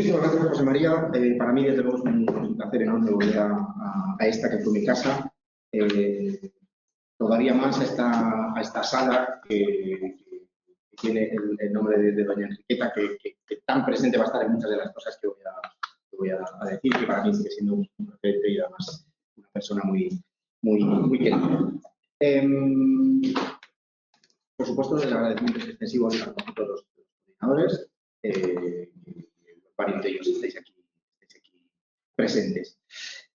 Muchísimas gracias, José María. Para mí, desde luego, es un placer enorme volver a esta que fue mi casa. Todavía más a esta sala que tiene el nombre de doña Enriqueta, que tan presente va a estar en muchas de las cosas que voy a decir, que para mí sigue siendo un referente y además una persona muy querida. Por supuesto, el agradecimiento es extensivo a todos los coordinadores, varios de ellos estáis aquí presentes.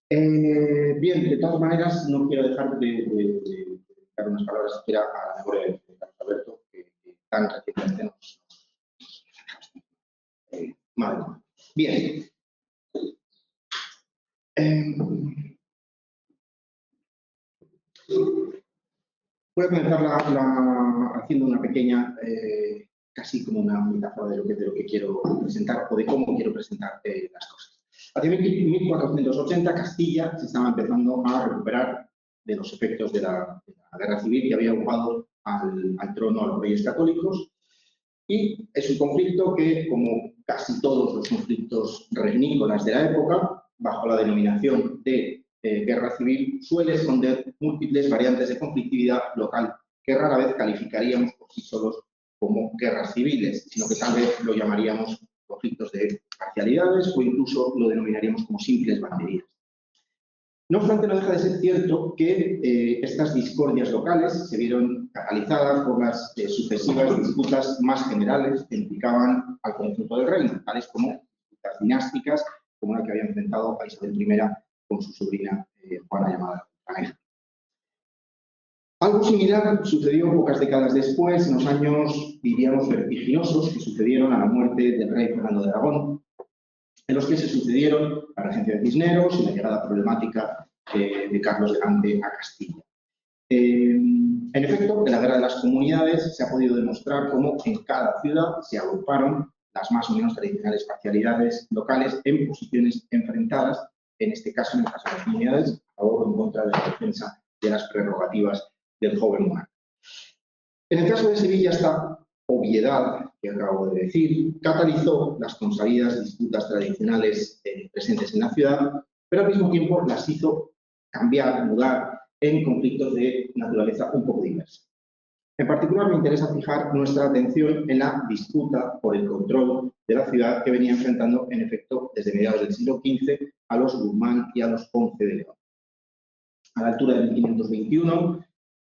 Bien, de todas maneras, no quiero dejar de dar unas palabras siquiera a la memoria de Carlos Alberto, que tan recientemente nos madre. Bien. Voy a comenzar haciendo una pequeña, casi como una metáfora de lo que quiero presentar o de cómo quiero presentar las cosas. Hacia 1480, Castilla se estaba empezando a recuperar de los efectos de la guerra civil que había ocupado al trono a los reyes católicos, y es un conflicto que, como casi todos los conflictos reinícolas de la época, bajo la denominación de guerra civil, suele esconder múltiples variantes de conflictividad local que rara vez calificaríamos por sí solos como guerras civiles, sino que tal vez lo llamaríamos conflictos de parcialidades o incluso lo denominaríamos como simples banderías. No obstante, no deja de ser cierto que estas discordias locales se vieron catalizadas por las sucesivas disputas más generales que implicaban al conjunto del reino, tales como disputas dinásticas, como la que había enfrentado a Isabel I con su sobrina Juana llamada Caneja. Algo similar sucedió pocas décadas después, en los años, diríamos, vertiginosos que sucedieron a la muerte del rey Fernando de Aragón, en los que se sucedieron la regencia de Cisneros y la llegada problemática de Carlos de Gante a Castilla. En efecto, en la Guerra de las Comunidades se ha podido demostrar cómo en cada ciudad se agruparon las más o menos tradicionales parcialidades locales en posiciones enfrentadas, en este caso, en el caso de las comunidades, a favor o en contra de la defensa de las prerrogativas del joven monarca. En el caso de Sevilla, esta obviedad que acabo de decir catalizó las consabidas disputas tradicionales presentes en la ciudad, pero al mismo tiempo las hizo cambiar, mudar en conflictos de naturaleza un poco diversa. En particular, me interesa fijar nuestra atención en la disputa por el control de la ciudad que venía enfrentando, en efecto, desde mediados del siglo XV a los Guzmán y a los Ponce de León. A la altura de 1521,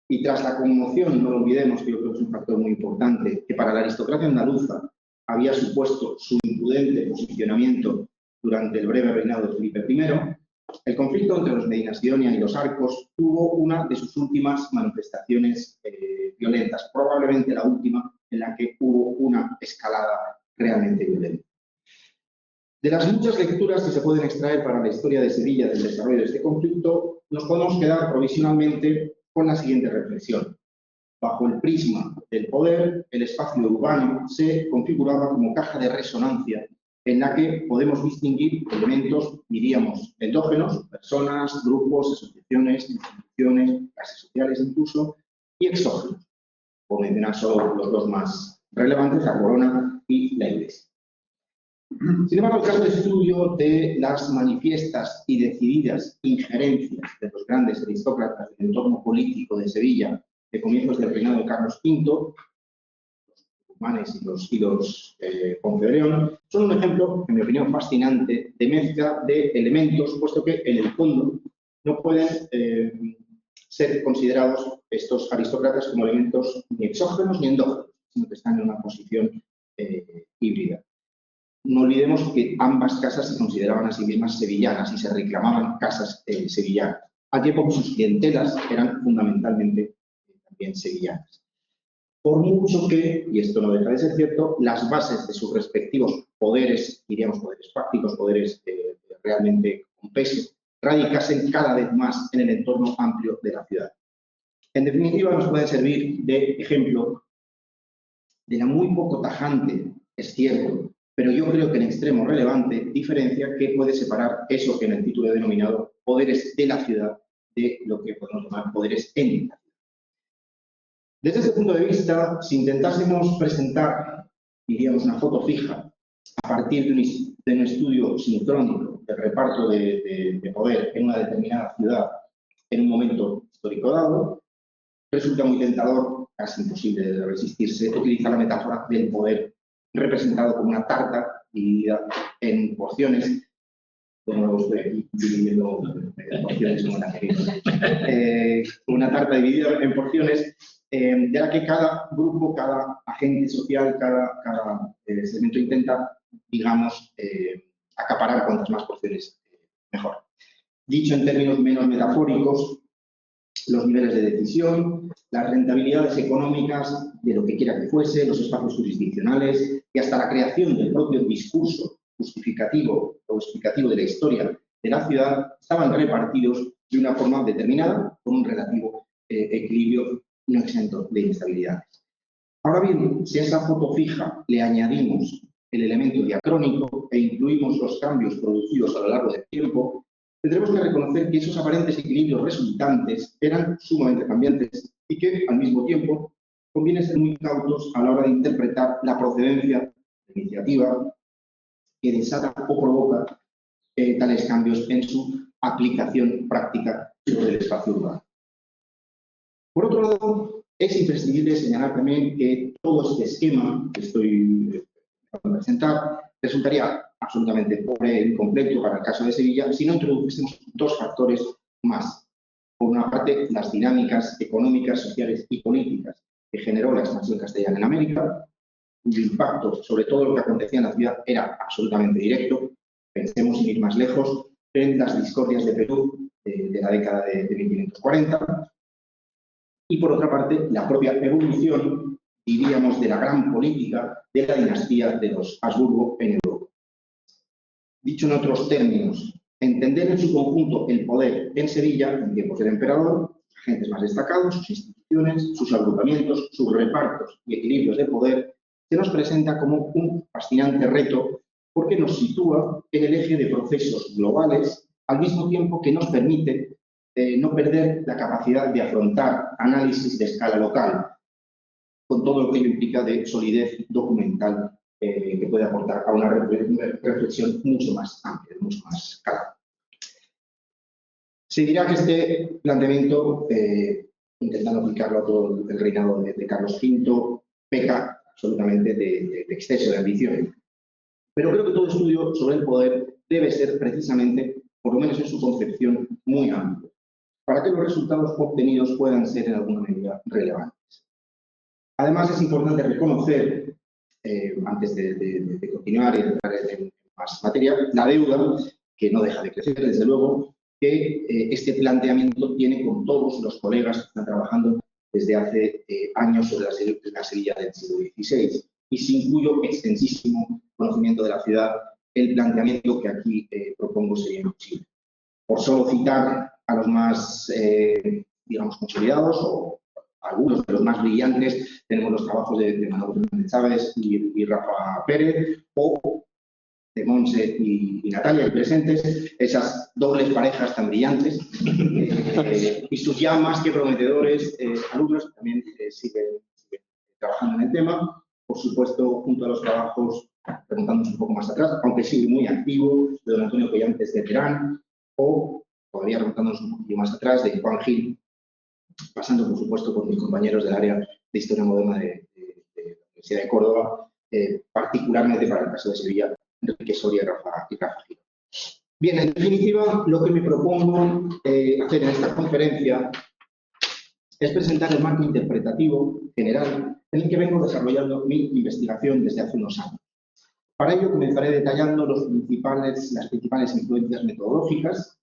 y tras la conmoción, no lo olvidemos, que yo creo que es un factor muy importante, que para la aristocracia andaluza había supuesto su imprudente posicionamiento durante el breve reinado de Felipe I, el conflicto entre los Medina Sidonia y los Arcos tuvo una de sus últimas manifestaciones violentas, probablemente la última en la que hubo una escalada realmente violenta. De las muchas lecturas que se pueden extraer para la historia de Sevilla del desarrollo de este conflicto, nos podemos quedar provisionalmente con la siguiente reflexión. Bajo el prisma del poder, el espacio urbano se configuraba como caja de resonancia en la que podemos distinguir elementos, diríamos, endógenos, personas, grupos, asociaciones, instituciones, clases sociales incluso, y exógenos, por mencionar solo los dos más relevantes, la corona y la iglesia. Sin embargo, el caso de estudio de las manifiestas y decididas injerencias de los grandes aristócratas del entorno político de Sevilla de comienzos del reinado de Carlos V, los Guzmanes y los Ponce de León, son un ejemplo, en mi opinión, fascinante de mezcla de elementos, puesto que en el fondo no pueden ser considerados estos aristócratas como elementos ni exógenos ni endógenos, sino que están en una posición híbrida. No olvidemos que ambas casas se consideraban a sí mismas sevillanas y se reclamaban casas sevillanas, al tiempo que sus clientelas eran fundamentalmente también sevillanas. Por mucho que, y esto no deja de ser cierto, las bases de sus respectivos poderes, diríamos poderes fácticos, poderes realmente con peso, radicasen cada vez más en el entorno amplio de la ciudad. En definitiva, nos puede servir de ejemplo de la muy poco tajante, es cierto, pero yo creo que en extremo relevante, diferencia que puede separar eso que en el título he denominado poderes de la ciudad de lo que podemos llamar poderes en la ciudad. Desde ese punto de vista, si intentásemos presentar, diríamos, una foto fija a partir de un de un estudio sincrónico del reparto de poder en una determinada ciudad en un momento histórico dado, resulta muy tentador, casi imposible de resistirse, utilizar la metáfora del poder representado como una tarta dividida en porciones. Como estoy aquí dividiendo porciones como la que una tarta dividida en porciones, de la que cada grupo, cada agente social, cada segmento intenta, digamos, acaparar cuantas más porciones mejor. Dicho en términos menos metafóricos, los niveles de decisión, las rentabilidades económicas de lo que quiera que fuese, los espacios jurisdiccionales y hasta la creación del propio discurso justificativo o explicativo de la historia de la ciudad estaban repartidos de una forma determinada con un relativo equilibrio no exento de inestabilidades. Ahora bien, si a esa foto fija le añadimos el elemento diacrónico e incluimos los cambios producidos a lo largo del tiempo, tendremos que reconocer que esos aparentes equilibrios resultantes eran sumamente cambiantes y que, al mismo tiempo, conviene ser muy cautos a la hora de interpretar la procedencia de la iniciativa que desata o provoca tales cambios en su aplicación práctica sobre el espacio urbano. Por otro lado, es imprescindible señalar también que todo este esquema que estoy presentar resultaría absolutamente pobre e incompleto para el caso de Sevilla si no introdujésemos dos factores más. Por una parte, las dinámicas económicas, sociales y políticas que generó la expansión castellana en América, cuyo impacto sobre todo lo que acontecía en la ciudad era absolutamente directo. Pensemos, sin ir más lejos, en las discordias de Perú de la década de 1540. Y por otra parte, la propia evolución, diríamos, de la gran política de la dinastía de los Habsburgo en Europa. Dicho en otros términos, entender en su conjunto el poder en Sevilla, en tiempos del emperador, sus agentes más destacados, sus instituciones, sus agrupamientos, sus repartos y equilibrios de poder, se nos presenta como un fascinante reto porque nos sitúa en el eje de procesos globales, al mismo tiempo que nos permite no perder la capacidad de afrontar análisis de escala local, con todo lo que ello implica de solidez documental que puede aportar a una reflexión mucho más amplia, mucho más clara. Se dirá que este planteamiento, intentando aplicarlo a todo el reinado de Carlos V, peca absolutamente de exceso de ambición. Pero creo que todo estudio sobre el poder debe ser precisamente, por lo menos en su concepción, muy amplio, para que los resultados obtenidos puedan ser en alguna medida relevantes. Además, es importante reconocer, antes de continuar y entrar en más materia, la deuda, que no deja de crecer, desde luego, que este planteamiento tiene con todos los colegas que están trabajando desde hace años sobre la Sevilla del siglo XVI, y sin cuyo extensísimo conocimiento de la ciudad, el planteamiento que aquí propongo sería imposible. Por solo citar a los más, digamos, consolidados o algunos de los más brillantes, tenemos los trabajos de Manuel Fernández Chávez y Rafa Pérez, o de Montse y Natalia, presentes, esas dobles parejas tan brillantes, y sus ya más que prometedores alumnos que también siguen trabajando en el tema, por supuesto, junto a los trabajos, preguntándonos un poco más atrás, aunque sigue muy activo, de don Antonio Collantes de Terán, o todavía preguntándonos un poquillo más atrás, de Juan Gil, pasando, por supuesto, por mis compañeros del área de Historia Moderna de la Universidad de Córdoba, particularmente para el caso de Sevilla, Enrique Soria y Rafa Gil. Bien, en definitiva, lo que me propongo hacer en esta conferencia es presentar el marco interpretativo general en el que vengo desarrollando mi investigación desde hace unos años. Para ello, comenzaré detallando las principales influencias metodológicas,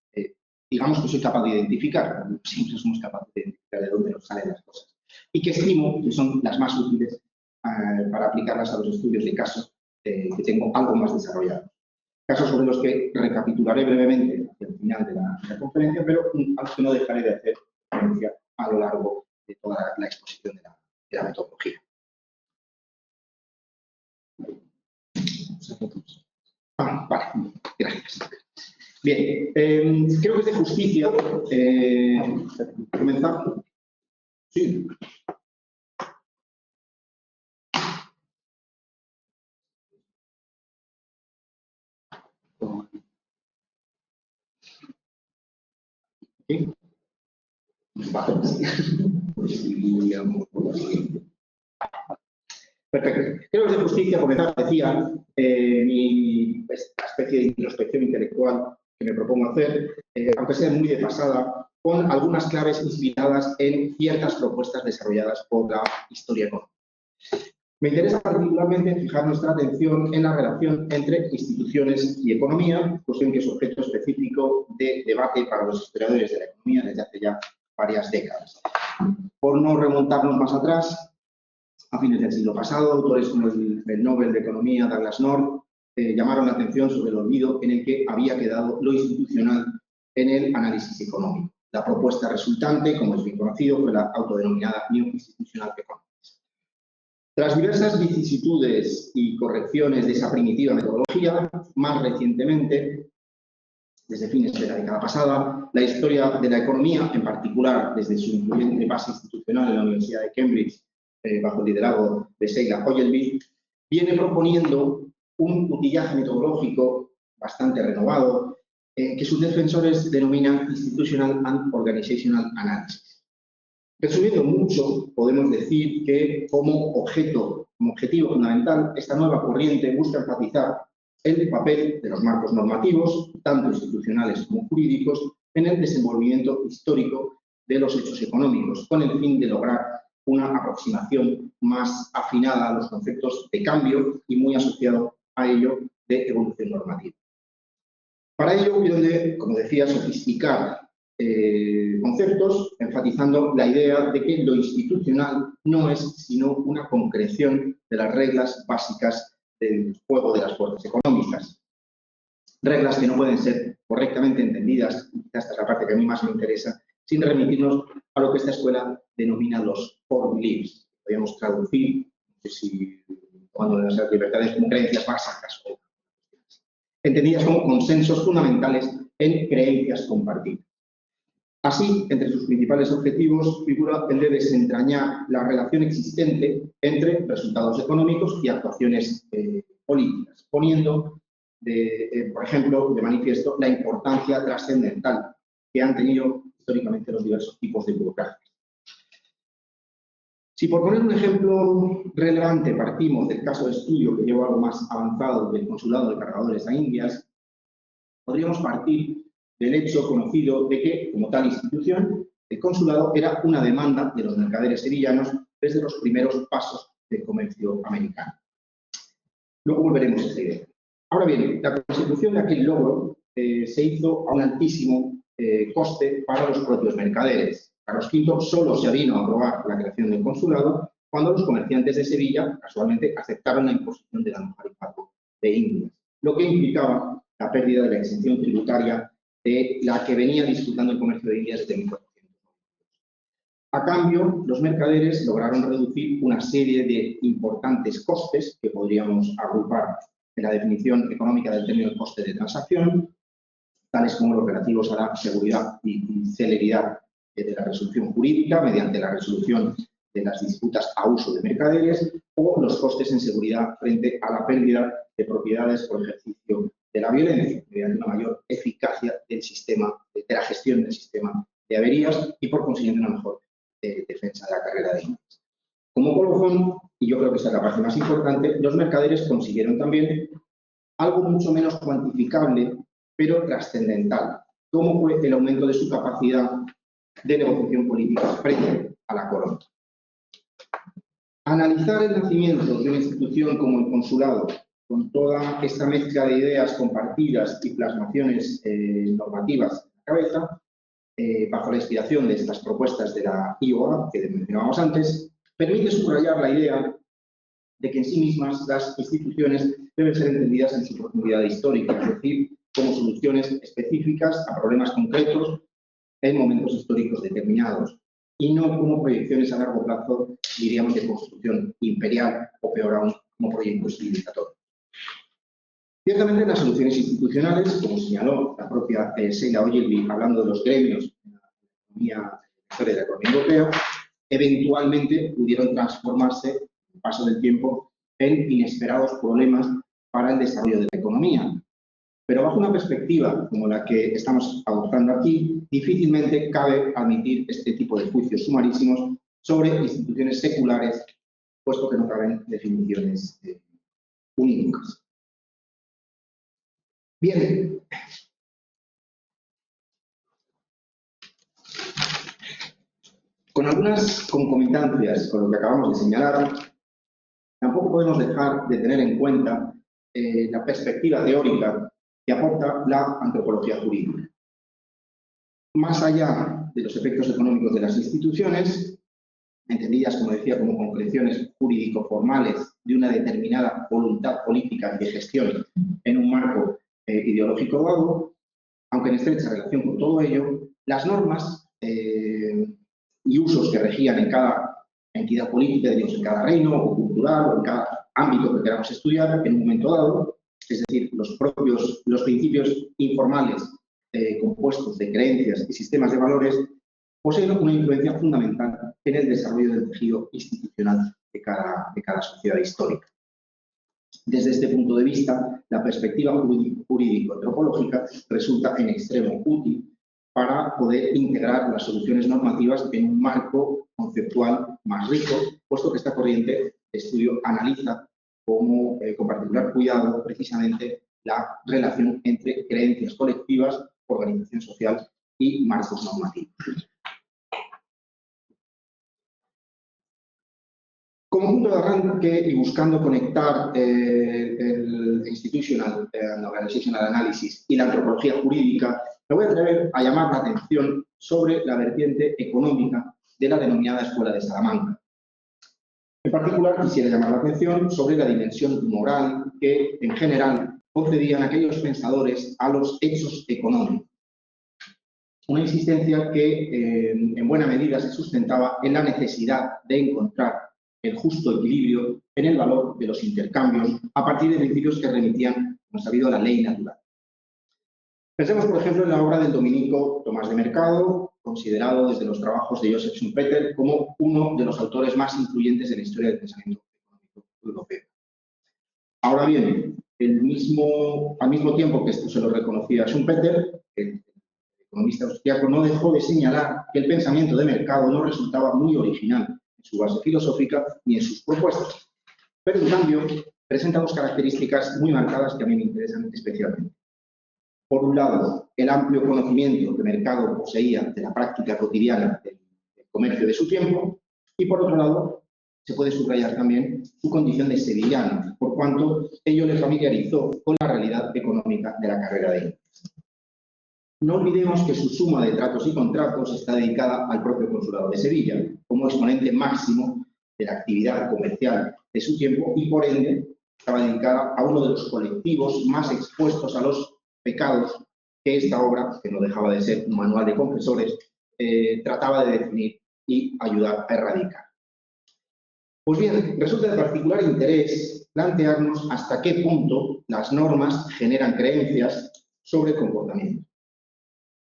digamos que soy capaz de identificar, siempre somos capaces de identificar de dónde nos salen las cosas, y que estimo que son las más útiles para aplicarlas a los estudios de caso que tengo algo más desarrollados. Casos sobre los que recapitularé brevemente hacia el final de la conferencia, pero a los que no dejaré de hacer referencia a lo largo de toda la exposición de la metodología. Vale, gracias. Bien, creo que es de justicia comenzar. Sí. ¿Sí? Vale. Perfecto. Creo que es de justicia comenzar, decía, esta especie de introspección intelectual que me propongo hacer, aunque sea muy de pasada, con algunas claves inspiradas en ciertas propuestas desarrolladas por la historia económica. Me interesa particularmente fijar nuestra atención en la relación entre instituciones y economía, cuestión que es objeto específico de debate para los historiadores de la economía desde hace ya varias décadas. Por no remontarnos más atrás, a fines del siglo pasado, autores como el Nobel de Economía, Douglas North, llamaron la atención sobre el olvido en el que había quedado lo institucional en el análisis económico. La propuesta resultante, como es bien conocido, fue la autodenominada New Institutional Economics. Tras diversas vicisitudes y correcciones de esa primitiva metodología, más recientemente, desde fines de la década pasada, la historia de la economía, en particular desde su influyente base institucional en la Universidad de Cambridge, bajo el liderazgo de Sheila Ogilvy, viene proponiendo un utillaje metodológico bastante renovado que sus defensores denominan Institutional and Organizational Analysis. Resumiendo mucho, podemos decir que como objetivo fundamental, esta nueva corriente busca enfatizar el papel de los marcos normativos, tanto institucionales como jurídicos, en el desenvolvimiento histórico de los hechos económicos, con el fin de lograr una aproximación más afinada a los conceptos de cambio y muy asociado a ello de evolución normativa. Para ello, quiero, como decía, sofisticar conceptos, enfatizando la idea de que lo institucional no es sino una concreción de las reglas básicas del juego de las fuerzas económicas. Reglas que no pueden ser correctamente entendidas, y esta es la parte que a mí más me interesa, sin remitirnos a lo que esta escuela denomina los core beliefs. Podríamos traducir, no sé si tomando las libertades como creencias básicas, o entendidas como consensos fundamentales en creencias compartidas. Así, entre sus principales objetivos figura el de desentrañar la relación existente entre resultados económicos y actuaciones políticas, poniendo, por ejemplo, de manifiesto la importancia trascendental que han tenido históricamente los diversos tipos de burocracia. Si por poner un ejemplo relevante partimos del caso de estudio que lleva algo más avanzado del Consulado de Cargadores a Indias, podríamos partir del hecho conocido de que, como tal institución, el consulado era una demanda de los mercaderes sevillanos desde los primeros pasos del comercio americano. Luego volveremos a esta idea. Ahora bien, la consecución de aquel logro se hizo a un altísimo coste para los propios mercaderes. Carlos V solo se avino a aprobar la creación del consulado cuando los comerciantes de Sevilla casualmente aceptaron la imposición del almoharizato de Indias, lo que implicaba la pérdida de la exención tributaria de la que venía disfrutando el comercio de Indias desde 1400. A cambio, los mercaderes lograron reducir una serie de importantes costes que podríamos agrupar en la definición económica del término coste de transacción, tales como los relativos a la seguridad y celeridad de la resolución jurídica mediante la resolución de las disputas a uso de mercaderes o los costes en seguridad frente a la pérdida de propiedades por ejercicio de la violencia, mediante una mayor eficacia del sistema, de la gestión del sistema de averías y, por consiguiente, una mejor defensa de la carrera de Indias. Como colofón, y yo creo que esta es la parte más importante, los mercaderes consiguieron también algo mucho menos cuantificable, pero trascendental, como fue el aumento de su capacidad de negociación política frente a la corona. Analizar el nacimiento de una institución como el consulado, con toda esta mezcla de ideas compartidas y plasmaciones normativas en la cabeza, bajo la inspiración de estas propuestas de la IOA que mencionábamos antes, permite subrayar la idea de que en sí mismas las instituciones deben ser entendidas en su profundidad histórica, es decir, como soluciones específicas a problemas concretos en momentos históricos determinados, y no como proyecciones a largo plazo, diríamos, de construcción imperial o, peor aún, como proyectos civilizatorios. Ciertamente, las soluciones institucionales, como señaló la propia Sheila Ogilvy hablando de los gremios en la historia de la economía europea, eventualmente pudieron transformarse, con el paso del tiempo, en inesperados problemas para el desarrollo de la economía. Pero bajo una perspectiva como la que estamos adoptando aquí, difícilmente cabe admitir este tipo de juicios sumarísimos sobre instituciones seculares, puesto que no caben definiciones unívocas. Bien. Con algunas concomitancias con lo que acabamos de señalar, tampoco podemos dejar de tener en cuenta la perspectiva teórica que aporta la antropología jurídica. Más allá de los efectos económicos de las instituciones, entendidas, como decía, como concreciones jurídico-formales de una determinada voluntad política de gestión en un marco ideológico dado, aunque en estrecha relación con todo ello, las normas y usos que regían en cada entidad política, digamos, en cada reino o cultural o en cada ámbito que queramos estudiar en un momento dado, es decir, los principios informales compuestos de creencias y sistemas de valores, poseen una influencia fundamental en el desarrollo del tejido institucional de cada sociedad histórica. Desde este punto de vista, la perspectiva jurídico-antropológica resulta en extremo útil para poder integrar las soluciones normativas en un marco conceptual más rico, puesto que esta corriente de estudio analiza con particular cuidado precisamente la relación entre creencias colectivas, organización social y marcos normativos. Como punto de arranque y buscando conectar el Institutional and Organizational Analysis y la antropología jurídica, me voy a atrever a llamar la atención sobre la vertiente económica de la denominada Escuela de Salamanca. En particular, quisiera llamar la atención sobre la dimensión moral que, en general, concedían aquellos pensadores a los hechos económicos. Una insistencia que, en buena medida, se sustentaba en la necesidad de encontrar el justo equilibrio en el valor de los intercambios a partir de principios que remitían, como sabido, a la ley natural. Pensemos, por ejemplo, en la obra del dominico Tomás de Mercado, considerado desde los trabajos de Joseph Schumpeter como uno de los autores más influyentes de la historia del pensamiento económico europeo. Ahora bien, al mismo tiempo que esto se lo reconocía a Schumpeter, el economista austriaco no dejó de señalar que el pensamiento de Mercado no resultaba muy original en su base filosófica ni en sus propuestas, pero en cambio presenta dos características muy marcadas que a mí me interesan especialmente. Por un lado, el amplio conocimiento que Mercado poseía de la práctica cotidiana del comercio de su tiempo, y por otro lado, se puede subrayar también su condición de sevillano, por cuanto ello le familiarizó con la realidad económica de la carrera de Indias. No olvidemos que su suma de tratos y contratos está dedicada al propio Consulado de Sevilla, como exponente máximo de la actividad comercial de su tiempo y, por ende, estaba dedicada a uno de los colectivos más expuestos a los pecados que esta obra, que no dejaba de ser un manual de confesores, trataba de definir y ayudar a erradicar. Pues bien, resulta de particular interés plantearnos hasta qué punto las normas generan creencias sobre el comportamiento.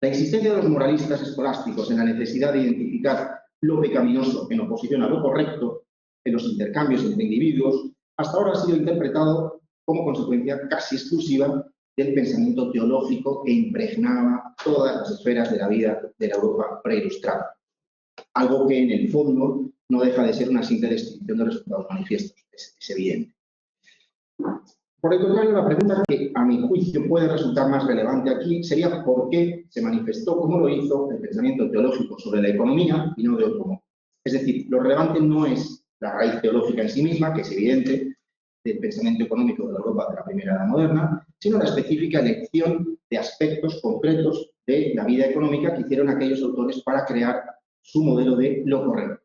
La existencia de los moralistas escolásticos en la necesidad de identificar lo pecaminoso en oposición a lo correcto en los intercambios entre individuos, hasta ahora ha sido interpretado como consecuencia casi exclusiva del pensamiento teológico que impregnaba todas las esferas de la vida de la Europa preilustrada. Algo que en el fondo no deja de ser una simple descripción de resultados manifiestos, es evidente. Por el contrario, la pregunta que a mi juicio puede resultar más relevante aquí sería por qué se manifestó como lo hizo el pensamiento teológico sobre la economía y no de otro modo. Es decir, lo relevante no es la raíz teológica en sí misma, que es evidente, del pensamiento económico de la Europa de la primera edad moderna, sino la específica elección de aspectos concretos de la vida económica que hicieron aquellos autores para crear su modelo de lo correcto.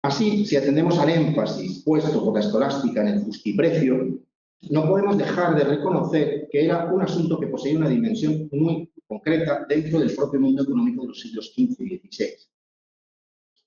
Así, si atendemos al énfasis puesto por la escolástica en el justiprecio, no podemos dejar de reconocer que era un asunto que poseía una dimensión muy concreta dentro del propio mundo económico de los siglos XV y XVI.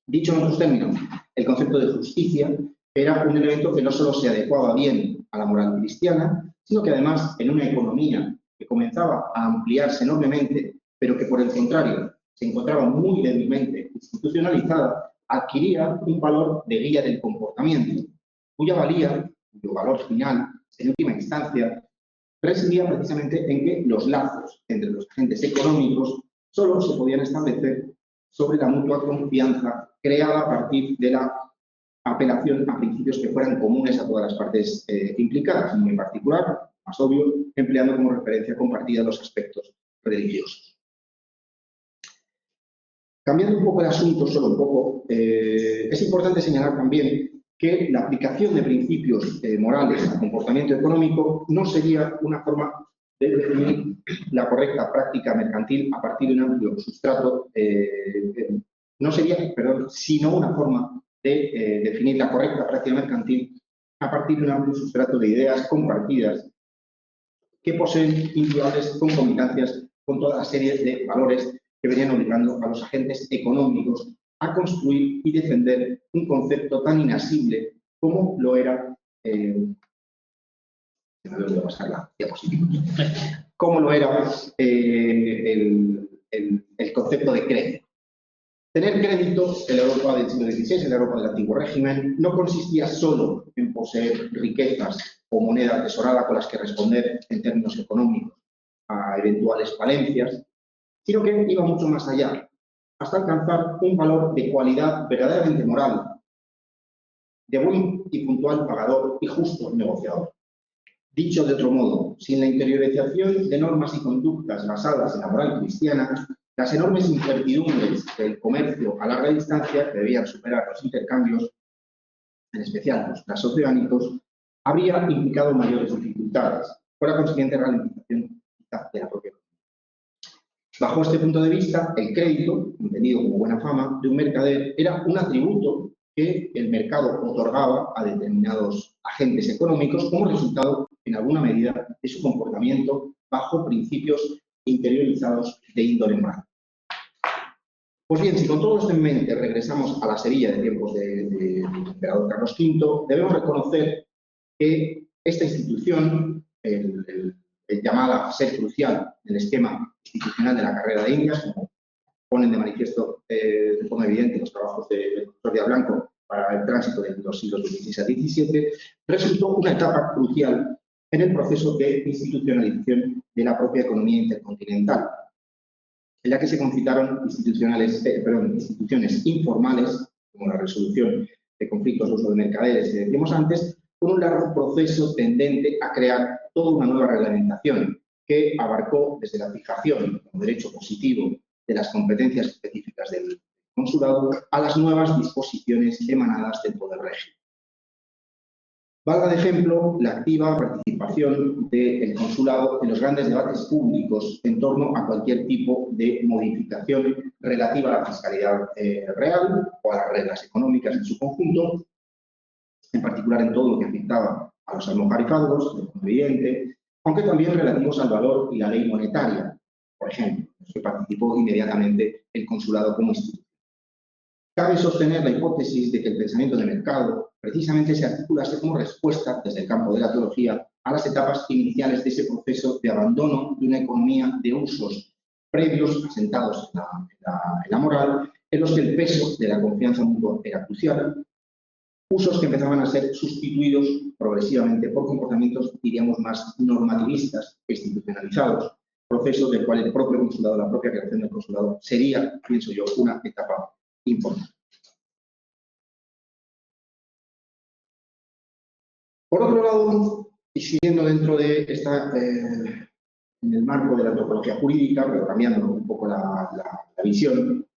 Dicho en otros términos, el concepto de justicia era un elemento que no solo se adecuaba bien a la moral cristiana, sino que además en una economía que comenzaba a ampliarse enormemente, pero que por el contrario se encontraba muy débilmente institucionalizada, adquiría un valor de guía del comportamiento, cuyo valor final, en última instancia, residía precisamente en que los lazos entre los agentes económicos solo se podían establecer sobre la mutua confianza creada a partir de la apelación a principios que fueran comunes a todas las partes implicadas, muy en particular, más obvio, empleando como referencia compartida los aspectos religiosos. Cambiando un poco el asunto, solo un poco, es importante señalar también que la aplicación de principios morales al comportamiento económico no sería una forma de definir la correcta práctica mercantil a partir de un amplio sustrato, no sería, perdón, sino una forma de definir la correcta práctica mercantil a partir de un amplio sustrato de ideas compartidas que poseen indudable concomitancias con toda la serie de valores que venían obligando a los agentes económicos a construir y defender un concepto tan inasible como lo era, como lo era el concepto de crédito. Tener crédito en la Europa del siglo XVI, en la Europa del antiguo régimen, no consistía solo en poseer riquezas o moneda atesorada con las que responder en términos económicos a eventuales falencias, sino que iba mucho más allá, hasta alcanzar un valor de cualidad verdaderamente moral, de buen y puntual pagador y justo negociador. Dicho de otro modo, sin la interiorización de normas y conductas basadas en la moral cristiana, las enormes incertidumbres del comercio a larga distancia que debían superar los intercambios, en especial los transoceánicos, habría implicado mayores dificultades, con la consiguiente ralentización de la propia economía. Bajo este punto de vista, el crédito, entendido como buena fama de un mercader, era un atributo que el mercado otorgaba a determinados agentes económicos como resultado, en alguna medida, de su comportamiento bajo principios interiorizados de índole moral. Pues bien, si con todo esto en mente regresamos a la Sevilla de tiempos del emperador Carlos V, debemos reconocer que esta institución, llamada a ser crucial en el esquema institucional de la carrera de Indias, como ponen de manifiesto de forma evidente los trabajos del profesor Díaz Blanco para el tránsito de los siglos XVI a XVII, resultó una etapa crucial en el proceso de institucionalización de la propia economía intercontinental, en la que se concitaron instituciones informales, como la resolución de conflictos de uso de mercaderes que decíamos antes, con un largo proceso tendente a crear toda una nueva reglamentación que abarcó desde la fijación como derecho positivo de las competencias específicas del consulado a las nuevas disposiciones emanadas del poder regio. Valga de ejemplo la activa participación del consulado en los grandes debates públicos en torno a cualquier tipo de modificación relativa a la fiscalidad real o a las reglas económicas en su conjunto, en particular en todo lo que afectaba a los almojarifalgos, de forma evidente, aunque también relativos al valor y la ley monetaria, por ejemplo, en los que participó inmediatamente el consulado como institución. Cabe sostener la hipótesis de que el pensamiento de mercado precisamente se articulase como respuesta desde el campo de la teología a las etapas iniciales de ese proceso de abandono de una economía de usos previos asentados en la moral, en los que el peso de la confianza mutua era crucial, usos que empezaban a ser sustituidos progresivamente por comportamientos, diríamos, más normativistas e institucionalizados, proceso del cual el propio consulado, la propia creación del consulado, sería, pienso yo, una etapa importante. Por otro lado, y siguiendo dentro de esta, en el marco de la antropología jurídica, pero cambiando un poco la visión,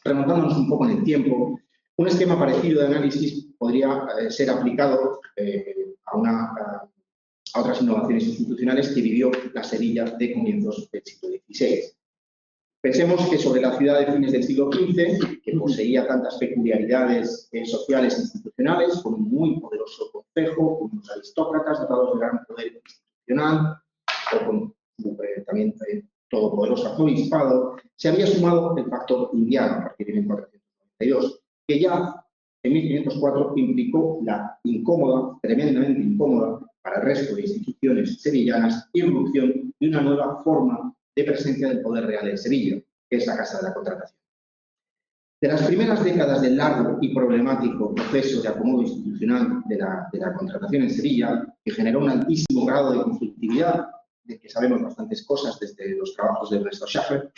remontándonos un poco en el tiempo, un esquema parecido de análisis podría ser aplicado a otras innovaciones institucionales que vivió la Sevilla de comienzos del siglo XVI. Pensemos que sobre la ciudad de fines del siglo XV, que poseía tantas peculiaridades sociales e institucionales, con un muy poderoso concejo, con unos aristócratas dotados de gran poder institucional, o con también todopoderoso arzobispado, se había sumado el factor indiano a partir de 1492, que ya en 1504 implicó la incómoda, tremendamente incómoda, para el resto de instituciones sevillanas, irrupción de una nueva forma de presencia del poder real en Sevilla, que es la Casa de la Contratación. De las primeras décadas del largo y problemático proceso de acomodo institucional de la contratación en Sevilla, que generó un altísimo grado de conflictividad del que sabemos bastantes cosas desde los trabajos de Ernesto Schaffer,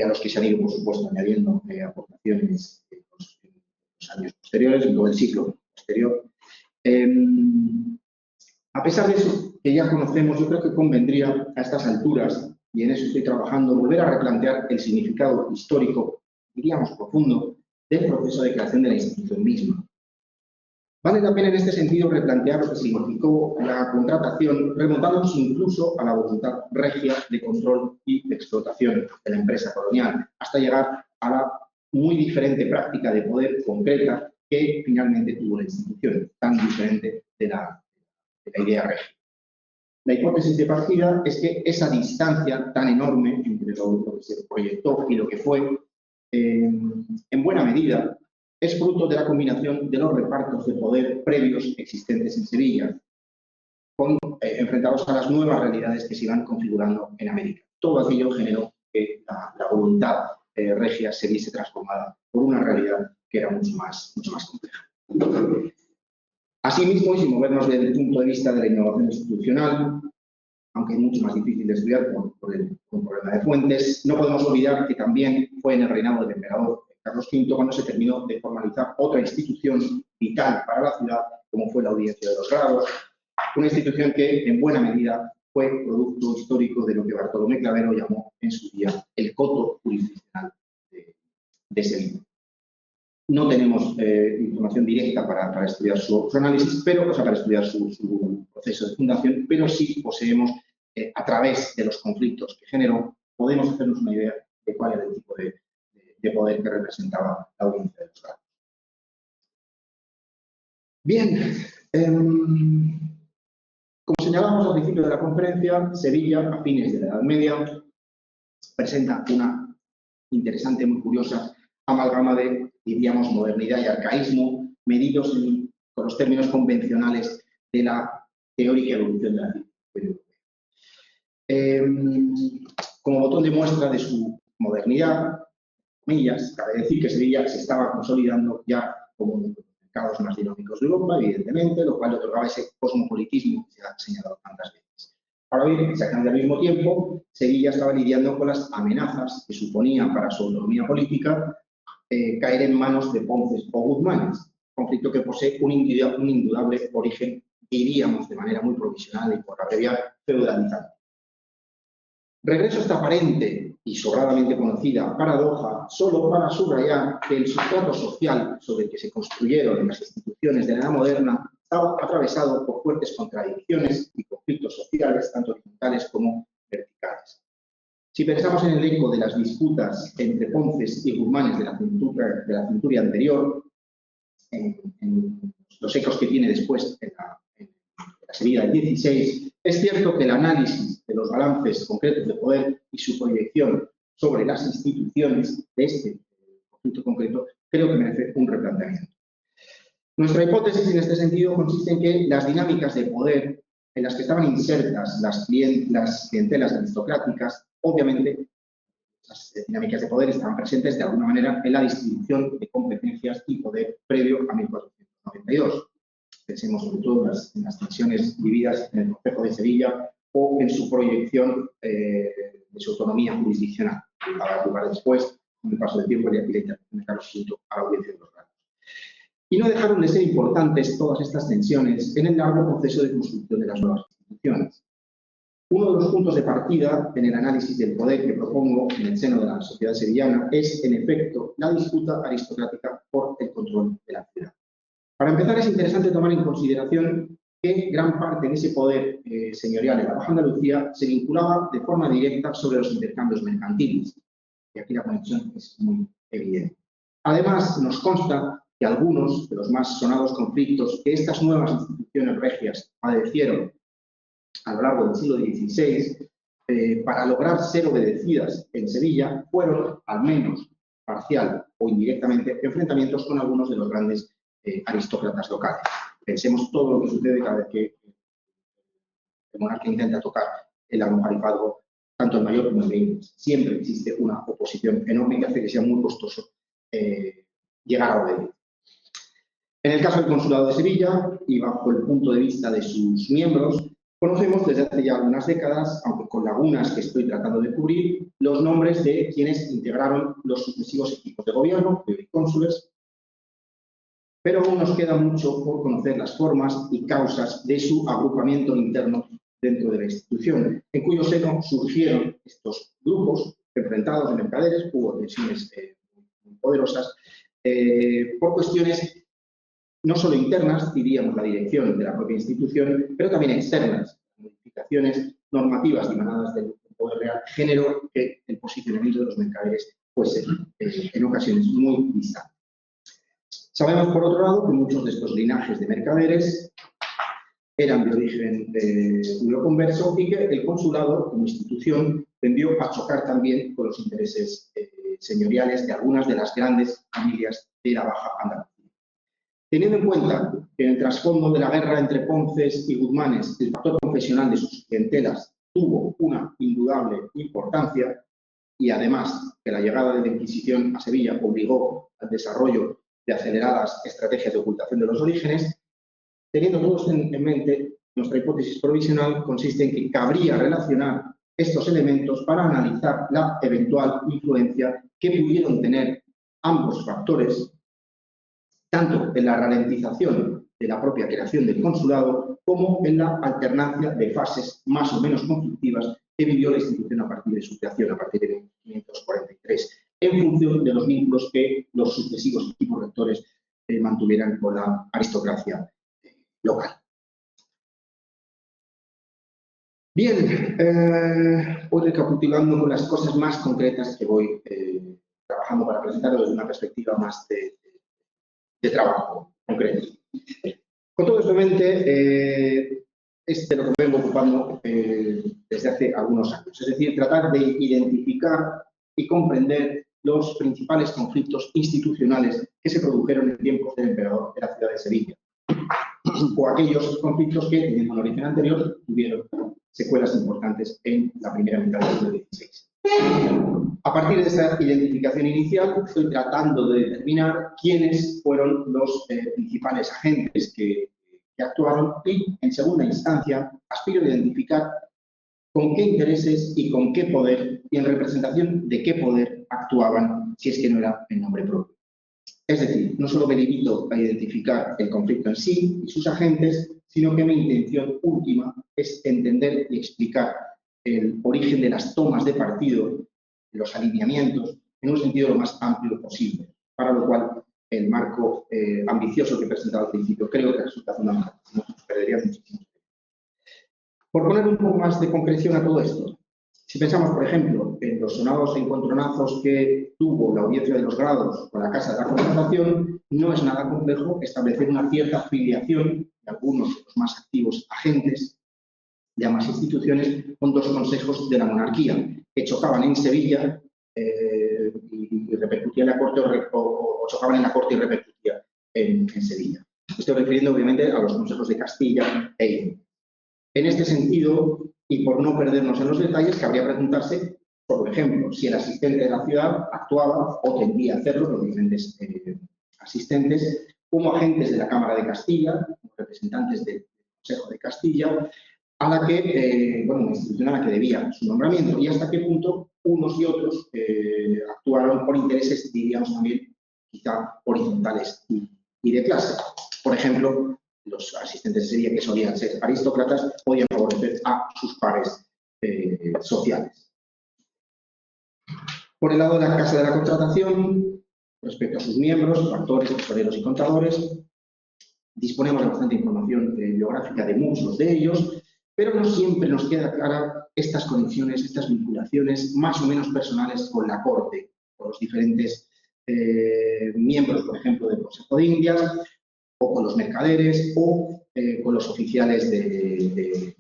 a los que se han ido, por supuesto, añadiendo aportaciones en los años posteriores, en todo el siglo posterior. A pesar de eso, que ya conocemos, yo creo que convendría a estas alturas, y en eso estoy trabajando, volver a replantear el significado histórico, diríamos profundo, del proceso de creación de la institución misma. Vale la pena en este sentido replantear lo que significó la contratación, remontándonos incluso a la voluntad regia de control y de explotación de la empresa colonial, hasta llegar a la muy diferente práctica de poder concreta que finalmente tuvo la institución, tan diferente de la idea regia. La hipótesis de partida es que esa distancia tan enorme entre lo que se proyectó y lo que fue, en buena medida, es fruto de la combinación de los repartos de poder previos existentes en Sevilla, enfrentados a las nuevas realidades que se iban configurando en América. Todo aquello generó que la voluntad regia se viese transformada por una realidad que era mucho más compleja. Asimismo, y sin movernos desde el punto de vista de la innovación institucional, aunque es mucho más difícil de estudiar por el problema de fuentes, no podemos olvidar que también fue en el reinado del emperador Carlos V cuando se terminó de formalizar otra institución vital para la ciudad, como fue la Audiencia de los Grados, una institución que en buena medida fue producto histórico de lo que Bartolomé Clavero llamó en su día el coto jurisdiccional de Sevilla. No tenemos información directa para estudiar su análisis, pero, para estudiar su proceso de fundación, pero sí poseemos, a través de los conflictos que generó, podemos hacernos una idea de cuál era el tipo de poder que representaba la Audiencia de los Grados. Bien, como señalamos al principio de la conferencia, Sevilla, a fines de la Edad Media, presenta una interesante, muy curiosa amalgama de, diríamos, modernidad y arcaísmo, medidos con los términos convencionales de la teórica evolución de la civilización europea. Como botón de muestra de su modernidad, comillas, cabe decir que Sevilla se estaba consolidando ya como uno de los mercados más dinámicos de Europa, evidentemente, lo cual le otorgaba ese cosmopolitismo que se ha señalado tantas veces. Ahora bien, exactamente al mismo tiempo, Sevilla estaba lidiando con las amenazas que suponía para su autonomía política caer en manos de Ponces o Guzmanes, conflicto que posee un indudable origen, diríamos de manera muy provisional y por abreviar, feudalizante. Regreso a esta aparente y sobradamente conocida paradoja solo para subrayar que el sustrato social sobre el que se construyeron las instituciones de la edad moderna estaba atravesado por fuertes contradicciones y conflictos sociales, tanto horizontales como verticales. Si pensamos en el eco de las disputas entre Ponces y Guzmanes de la centuria anterior, en los ecos que tiene después en la Sevilla del 16, es cierto que el análisis de los balances concretos de poder y su proyección sobre las instituciones de este conflicto concreto creo que merece un replanteamiento. Nuestra hipótesis en este sentido consiste en que las dinámicas de poder en las que estaban insertas las clientelas aristocráticas, obviamente, las dinámicas de poder estaban presentes de alguna manera en la distribución de competencias y poder previo a 1492. Pensemos sobre todo en las tensiones vividas en el Concejo de Sevilla o en su proyección de su autonomía jurisdiccional, que va a dar lugar después, con el paso del tiempo, y la intervención de Carlos V a la Audiencia de los Grados. Y no dejaron de ser importantes todas estas tensiones en el largo proceso de construcción de las nuevas instituciones. Uno de los puntos de partida en el análisis del poder que propongo en el seno de la sociedad sevillana es, en efecto, la disputa aristocrática por el control de la ciudad. Para empezar, es interesante tomar en consideración que gran parte de ese poder señorial en la Baja Andalucía se vinculaba de forma directa sobre los intercambios mercantiles. Y aquí la conexión es muy evidente. Además, nos consta que algunos de los más sonados conflictos que estas nuevas instituciones regias padecieron a lo largo del siglo XVI, para lograr ser obedecidas en Sevilla, fueron, al menos parcial o indirectamente, enfrentamientos con algunos de los grandes aristócratas locales. Pensemos todo lo que sucede cada vez que el monarca intenta tocar el almojarifado, tanto en Mayor como en Benín. Siempre existe una oposición enorme que hace que sea muy costoso llegar a obedecer. En el caso del Consulado de Sevilla, y bajo el punto de vista de sus miembros, Conocemos desde hace ya algunas décadas, aunque con lagunas que estoy tratando de cubrir, los nombres de quienes integraron los sucesivos equipos de gobierno, cónsules, pero aún nos queda mucho por conocer las formas y causas de su agrupamiento interno dentro de la institución, en cuyo seno surgieron estos grupos enfrentados de mercaderes, hubo tensiones muy poderosas, por cuestiones no solo internas, diríamos la dirección de la propia institución, pero también externas, modificaciones normativas dimanadas del poder real, generó que el posicionamiento de los mercaderes fuese en ocasiones muy distante. Sabemos, por otro lado, que muchos de estos linajes de mercaderes eran de origen euroconverso y que el consulado, como institución, tendió a chocar también con los intereses señoriales de algunas de las grandes familias de la Baja Andalucía. Teniendo en cuenta que en el trasfondo de la guerra entre Ponces y Guzmanes el factor confesional de sus clientelas tuvo una indudable importancia y además que la llegada de la Inquisición a Sevilla obligó al desarrollo de aceleradas estrategias de ocultación de los orígenes, teniendo todos en mente, nuestra hipótesis provisional consiste en que cabría relacionar estos elementos para analizar la eventual influencia que pudieron tener ambos factores tanto en la ralentización de la propia creación del consulado como en la alternancia de fases más o menos conflictivas que vivió la institución a partir de su creación, a partir de 1543, en función de los vínculos que los sucesivos equipos rectores mantuvieran con la aristocracia local. Bien, voy recapitulando con las cosas más concretas que voy trabajando para presentarlo desde una perspectiva más de trabajo concreto. Con todo esto en mente, es de lo que me vengo ocupando desde hace algunos años, es decir, tratar de identificar y comprender los principales conflictos institucionales que se produjeron en tiempos del emperador de la ciudad de Sevilla, o aquellos conflictos que, teniendo un origen anterior, tuvieron secuelas importantes en la primera mitad del siglo XVI. A partir de esa identificación inicial, estoy tratando de determinar quiénes fueron los principales agentes que actuaron y, en segunda instancia, aspiro a identificar con qué intereses y con qué poder y en representación de qué poder actuaban, si es que no era en nombre propio. Es decir, no solo me limito a identificar el conflicto en sí y sus agentes, sino que mi intención última es entender y explicar el origen de las tomas de partido, los alineamientos, en un sentido lo más amplio posible, para lo cual el marco ambicioso que he presentado al principio creo que resulta fundamental, no nos perdería muchísimo. Por poner un poco más de concreción a todo esto, si pensamos, por ejemplo, en los sonados encontronazos que tuvo la audiencia de los grados con la Casa de la Contratación, no es nada complejo establecer una cierta filiación de algunos de los más activos agentes de ambas instituciones con dos consejos de la monarquía, que chocaban en Sevilla y repercutían en la Corte o chocaban en la Corte y repercutían en Sevilla. Estoy refiriendo, obviamente, a los consejos de Castilla e León. En este sentido, y por no perdernos en los detalles, cabría preguntarse, por ejemplo, si el asistente de la ciudad actuaba o tendía a hacerlo, los diferentes asistentes, como agentes de la Cámara de Castilla, como representantes del Consejo de Castilla, a la que, una institución a la que debía su nombramiento, y hasta qué punto unos y otros actuaron por intereses, diríamos también, quizá horizontales y de clase. Por ejemplo, los asistentes de Sevilla, que solían ser aristócratas, podían favorecer a sus pares sociales. Por el lado de la Casa de la Contratación, respecto a sus miembros, factores, tesoreros y contadores, disponemos de bastante información biográfica de muchos de ellos, pero no siempre nos queda clara estas conexiones, estas vinculaciones más o menos personales con la corte, con los diferentes miembros, por ejemplo, del Consejo de Indias, o con los mercaderes, o con los oficiales de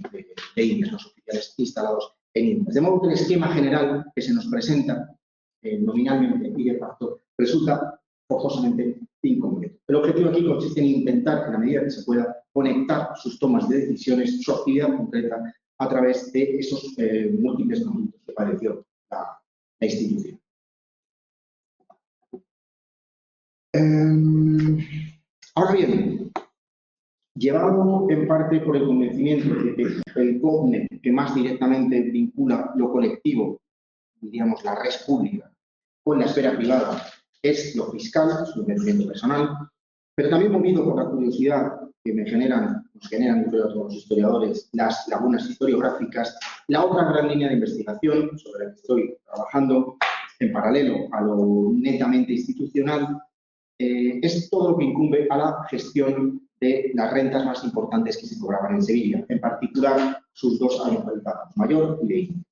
Indias, los oficiales instalados en Indias. De modo que el esquema general que se nos presenta nominalmente y de facto resulta forzosamente incompleto. El objetivo aquí consiste en intentar, en la medida que se pueda, conectar sus tomas de decisiones, su actividad concreta, a través de esos múltiples conflictos que padeció la institución. Ahora bien, llevado en parte por el convencimiento de que el COGNE que más directamente vincula lo colectivo, diríamos la red pública, con la esfera privada, es lo fiscal, es un convencimiento personal, pero también movido por la curiosidad que nos generan, yo creo, a todos los historiadores, las lagunas historiográficas, la otra gran línea de investigación sobre la que estoy trabajando en paralelo a lo netamente institucional, es todo lo que incumbe a la gestión de las rentas más importantes que se cobraban en Sevilla, en particular sus dos alojamientos, Mayor y de Indias.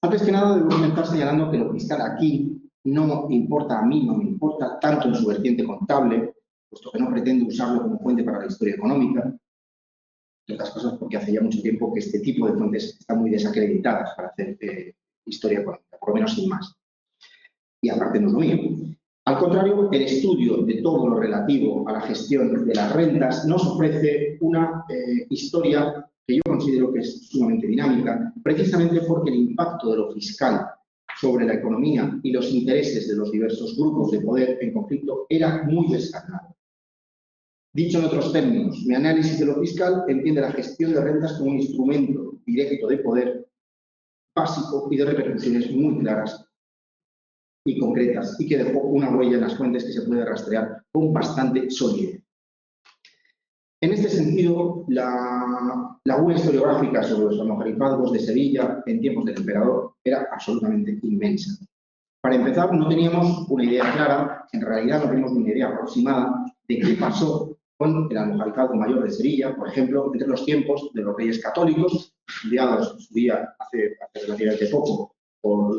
Antes que nada, debo comenzar señalando que lo fiscal aquí no importa, a mí no me importa, tanto en su vertiente contable, puesto que no pretendo usarlo como fuente para la historia económica, entre otras cosas porque hace ya mucho tiempo que este tipo de fuentes están muy desacreditadas para hacer historia económica, por lo menos sin más. Y aparte no es lo mío. Al contrario, el estudio de todo lo relativo a la gestión de las rentas nos ofrece una historia que yo considero que es sumamente dinámica, precisamente porque el impacto de lo fiscal sobre la economía y los intereses de los diversos grupos de poder en conflicto era muy descarnado. Dicho en otros términos, mi análisis de lo fiscal entiende la gestión de rentas como un instrumento directo de poder básico y de repercusiones muy claras y concretas, y que dejó una huella en las fuentes que se puede rastrear con bastante solidez. En este sentido, la laguna historiográfica sobre los almojarifazgos de Sevilla en tiempos del emperador era absolutamente inmensa. Para empezar, no teníamos una idea clara, en realidad no teníamos una idea aproximada de qué pasó con el almojarifazgo mayor de Sevilla, por ejemplo, entre los tiempos de los reyes católicos, estudiados en su día hace relativamente poco por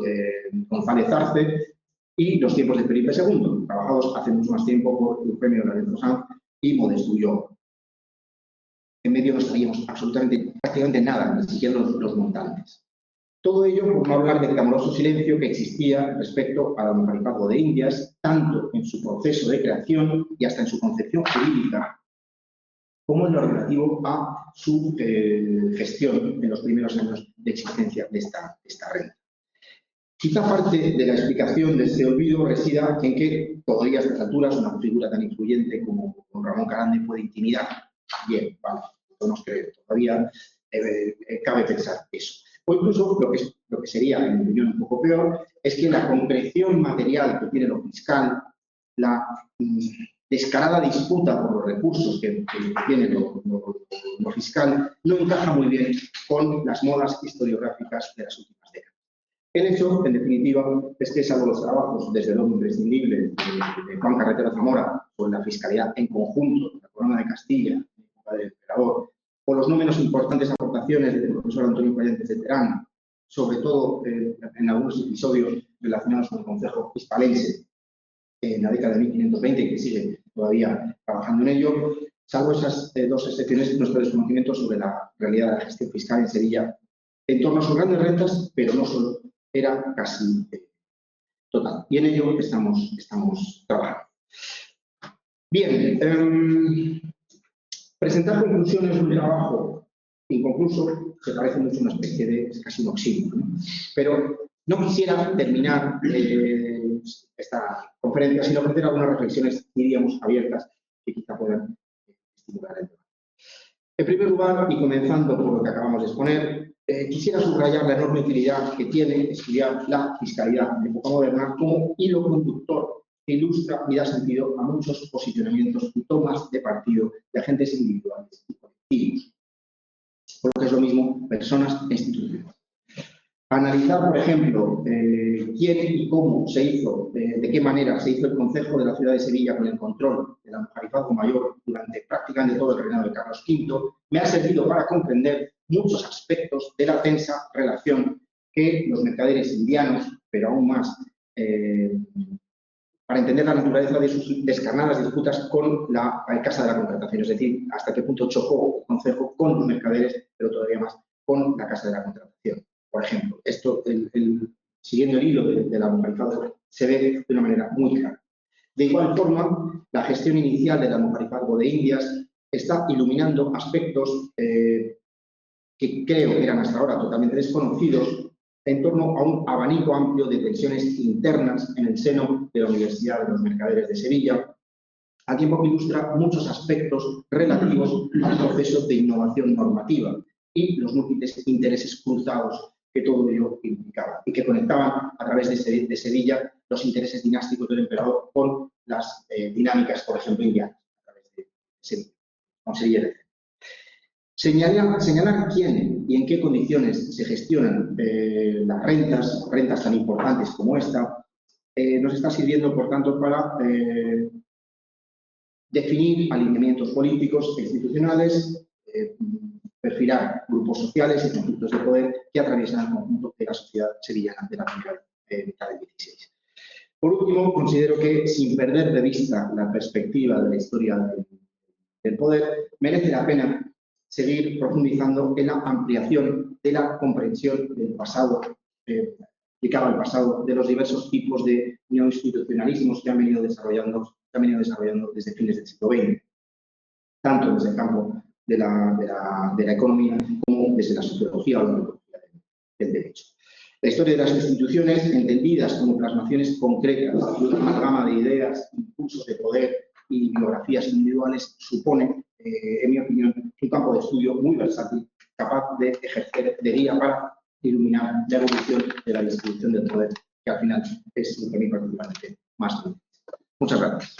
González Arce, y los tiempos de Felipe II, trabajados hace mucho más tiempo por Eufemio Lorenzo Sanz y Modesto Ulloa. En medio no sabíamos prácticamente nada, ni siquiera los montantes. Todo ello por no hablar del clamoroso silencio que existía respecto al almojarifazgo de Indias, tanto en su proceso de creación y hasta en su concepción jurídica, como en lo relativo a su gestión en los primeros años de existencia de esta renta. Quizá parte de la explicación de este olvido resida en que todavía a estas alturas una figura tan influyente como don Ramón Carande puede intimidar. Bien, vale, no nos creo, todavía cabe pensar eso. O incluso lo que sería, en mi opinión, un poco peor, es que la concreción material que tiene lo fiscal, la descarada disputa por los recursos que tiene lo fiscal, no encaja muy bien con las modas historiográficas de las últimas décadas. El hecho, en definitiva, es que salvo los trabajos, desde luego imprescindibles, de Juan Carretero Zamora sobre la fiscalidad en conjunto, la Corona de Castilla, la época del emperador, o los no menos importantes aportaciones del profesor Antonio Collantes de Terán, sobre todo en algunos episodios relacionados con el Concejo Hispalense en la década de 1520, que sigue todavía trabajando en ello, salvo esas dos excepciones, nuestro desconocimiento sobre la realidad de la gestión fiscal en Sevilla en torno a sus grandes rentas, pero no solo, era casi total. Y en ello estamos trabajando. Bien, presentar conclusiones de un trabajo inconcluso se parece mucho a una especie de, es casi un oxímoron, ¿no? Pero no quisiera terminar esta conferencia sin ofrecer algunas reflexiones, diríamos, abiertas, que quizá puedan estimular el debate. En primer lugar, y comenzando por lo que acabamos de exponer, quisiera subrayar la enorme utilidad que tiene estudiar la fiscalidad de época moderna como hilo conductor que ilustra y da sentido a muchos posicionamientos y tomas de partido de agentes individuales y colectivos, por lo que es lo mismo personas e instituciones. Analizar, por ejemplo, quién y cómo se hizo, de qué manera se hizo el Concejo de la ciudad de Sevilla con el control del almojarifazgo mayor durante prácticamente todo el reinado de Carlos V, me ha servido para comprender muchos aspectos de la tensa relación que los mercaderes indianos, pero aún más para entender la naturaleza de sus descarnadas disputas con la Casa de la Contratación, es decir, hasta qué punto chocó el Concejo con los mercaderes, pero todavía más con la Casa de la Contratación. Por ejemplo, esto, siguiendo el hilo del almojarifazgo, se ve de una manera muy clara. De igual forma, la gestión inicial del almojarifazgo de Indias está iluminando aspectos que creo que eran hasta ahora totalmente desconocidos en torno a un abanico amplio de tensiones internas en el seno de la Universidad de los Mercaderes de Sevilla, al tiempo que ilustra muchos aspectos relativos al proceso de innovación normativa y los múltiples intereses cruzados que todo ello implicaba y que conectaban a través de Sevilla los intereses dinásticos del emperador con las dinámicas, por ejemplo, indianas, a través de Sevilla, con Sevilla de Señalar quién y en qué condiciones se gestionan las rentas tan importantes como esta, nos está sirviendo, por tanto, para definir alineamientos políticos e institucionales, perfilar grupos sociales y conflictos de poder que atraviesan el conjunto de la sociedad sevillana de la primera mitad del XVI. Por último, considero que, sin perder de vista la perspectiva de la historia del poder, merece la pena seguir profundizando en la ampliación de la comprensión del pasado, aplicado al pasado, de los diversos tipos de neoinstitucionalismos que han venido desarrollando desde fines del siglo XX, tanto desde el campo de la economía como desde la sociología o la antropología del derecho. La historia de las instituciones, entendidas como plasmaciones concretas de una amalgama de ideas, impulsos de poder y biografías individuales, supone, en mi opinión, un campo de estudio muy versátil, capaz de ejercer de guía para iluminar la evolución de la distribución del poder, que al final es lo que a mí particularmente más me interesa. Muchas gracias.